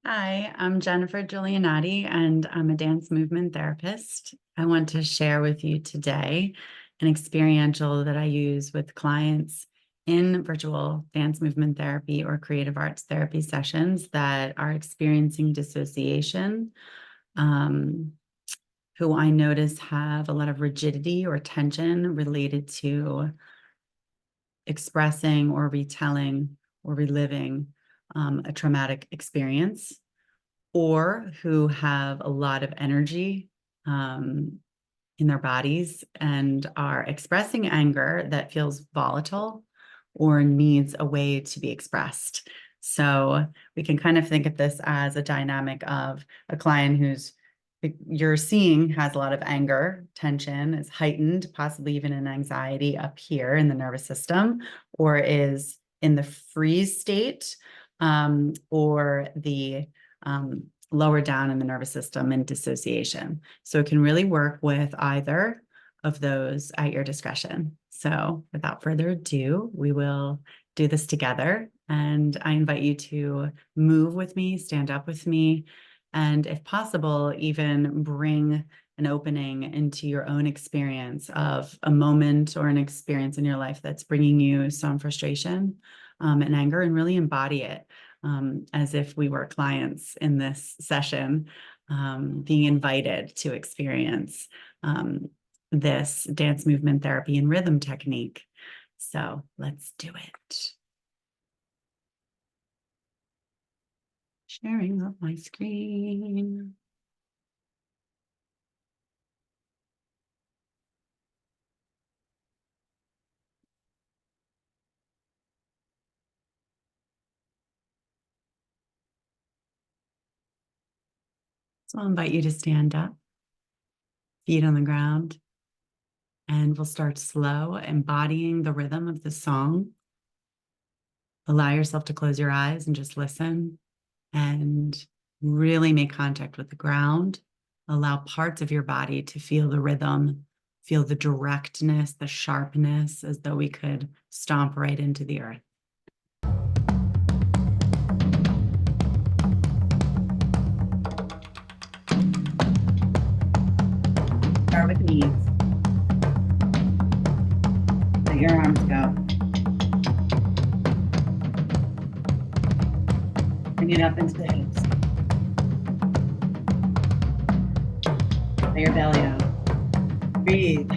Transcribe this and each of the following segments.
Hi, I'm Jennifer Giulianati, and I'm a dance movement therapist. I want to share with you today an experiential that I use with clients in virtual dance movement therapy or creative arts therapy sessions that are experiencing dissociation, um, who I notice have a lot of rigidity or tension related to expressing or retelling or reliving a traumatic experience, or who have a lot of energy in their bodies and are expressing anger that feels volatile or needs a way to be expressed. So we can kind of think of this as a dynamic of a client who's you're seeing has a lot of anger, tension, is heightened, possibly even an anxiety up here in the nervous system, or is in the freeze state, or the lower down in the nervous system in dissociation. So it can really work with either of those at your discretion. So without further ado, we will do this together. And I invite you to move with me, stand up with me, and if possible, even bring an opening into your own experience of a moment or an experience in your life that's bringing you some frustration and anger, and really embody it. As if we were clients in this session, being invited to experience this dance movement therapy and rhythm technique. So let's do it. Sharing of my screen. So I'll invite you to stand up, feet on the ground, and we'll start slow, embodying the rhythm of the song. Allow yourself to close your eyes and just listen and really make contact with the ground. Allow parts of your body to feel the rhythm, feel the directness, the sharpness, as though we could stomp right into the earth. Start with knees. Let your arms go. Bring it up into the hips. Let your belly out. Breathe.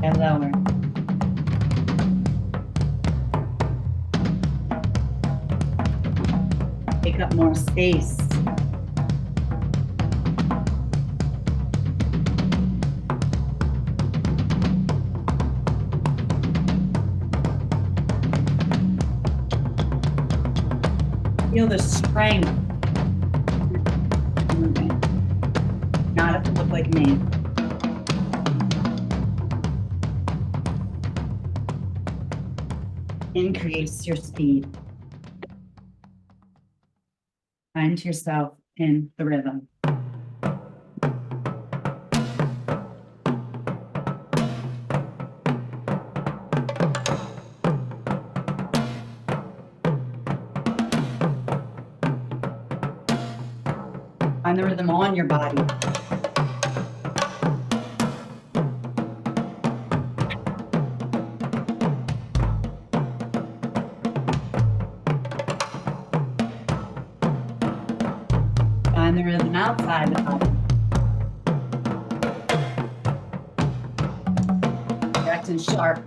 And lower. Take up more space. Feel the strength. Moving. Not have to look like me. Increase your speed. Find yourself in the rhythm. Find the rhythm on your body. Find the rhythm outside the body. Direct and sharp.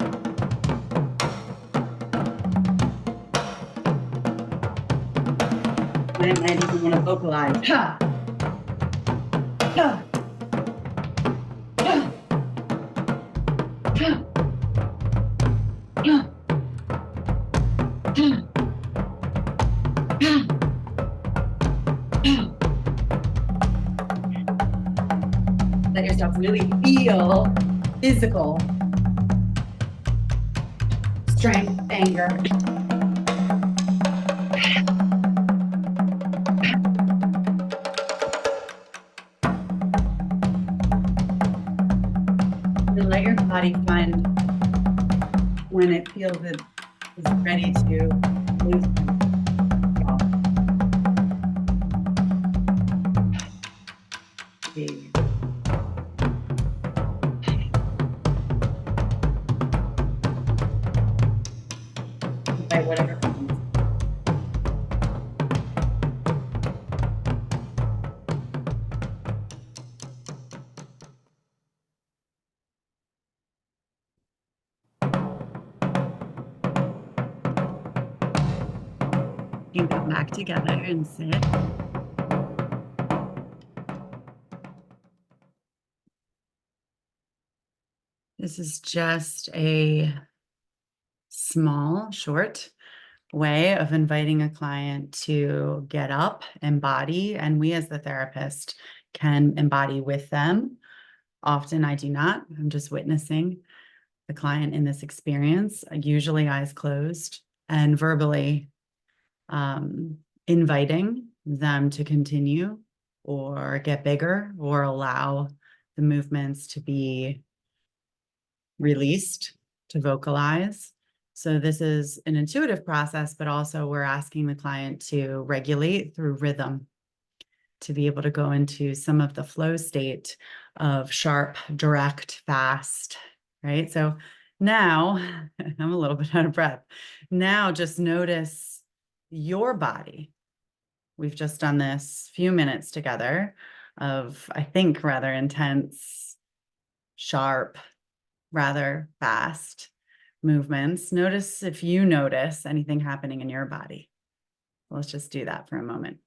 I might even want to vocalize. Ha! Ha! Ha! Ha! Ha! Let yourself really feel physical strength, anger. And let your body find when it feels it is ready to loosen. see. Right, whatever comes. You can come back together and sit. This is just a small, short way of inviting a client to get up, embody, and we as the therapist can embody with them. Often I do not. I'm just witnessing the client in this experience, usually eyes closed, and verbally inviting them to continue or get bigger or allow the movements to be released, to vocalize. So this is an intuitive process, but also we're asking the client to regulate through rhythm, to be able to go into some of the flow state of sharp, direct, fast, right? So now I'm a little bit out of breath. Now just notice your body. We've just done this few minutes together of, I think, rather intense, sharp, rather fast movements. Notice if you notice anything happening in your body. Let's just do that for a moment.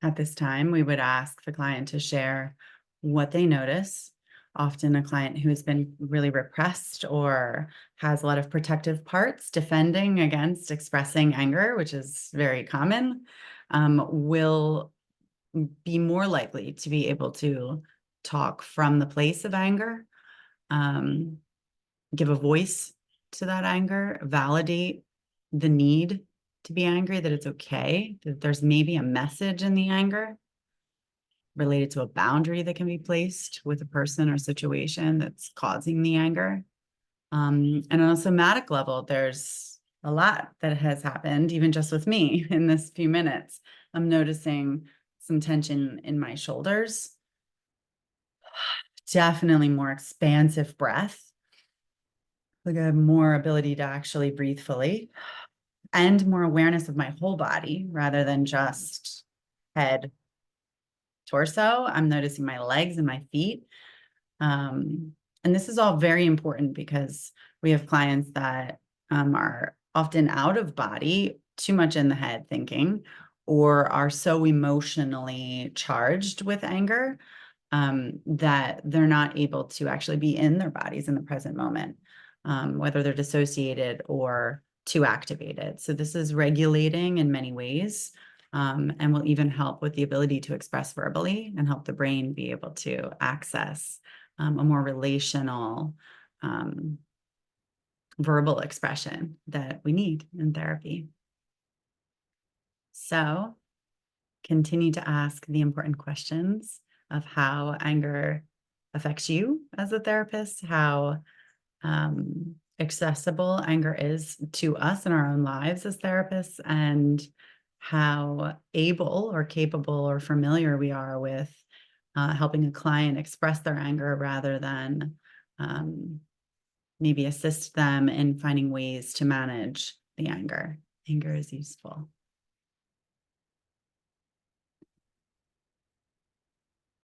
At this time, we would ask the client to share what they notice. Often a client who has been really repressed or has a lot of protective parts defending against expressing anger, which is very common, will be more likely to be able to talk from the place of anger, give a voice to that anger, validate the need to be angry, that it's okay, that there's maybe a message in the anger related to a boundary that can be placed with a person or situation that's causing the anger. And on a somatic level, there's a lot that has happened, even just with me in this few minutes. I'm noticing some tension in my shoulders, definitely more expansive breath, like a more ability to actually breathe fully, and more awareness of my whole body rather than just head, torso. I'm noticing my legs and my feet. And this is all very important because we have clients that are often out of body, too much in the head thinking, or are so emotionally charged with anger that they're not able to actually be in their bodies in the present moment, whether they're dissociated or too activated. So this is regulating in many ways, and will even help with the ability to express verbally and help the brain be able to access a more relational verbal expression that we need in therapy. So continue to ask the important questions of how anger affects you as a therapist, how accessible anger is to us in our own lives as therapists, and how able or capable or familiar we are with helping a client express their anger rather than maybe assist them in finding ways to manage the anger. Anger is useful.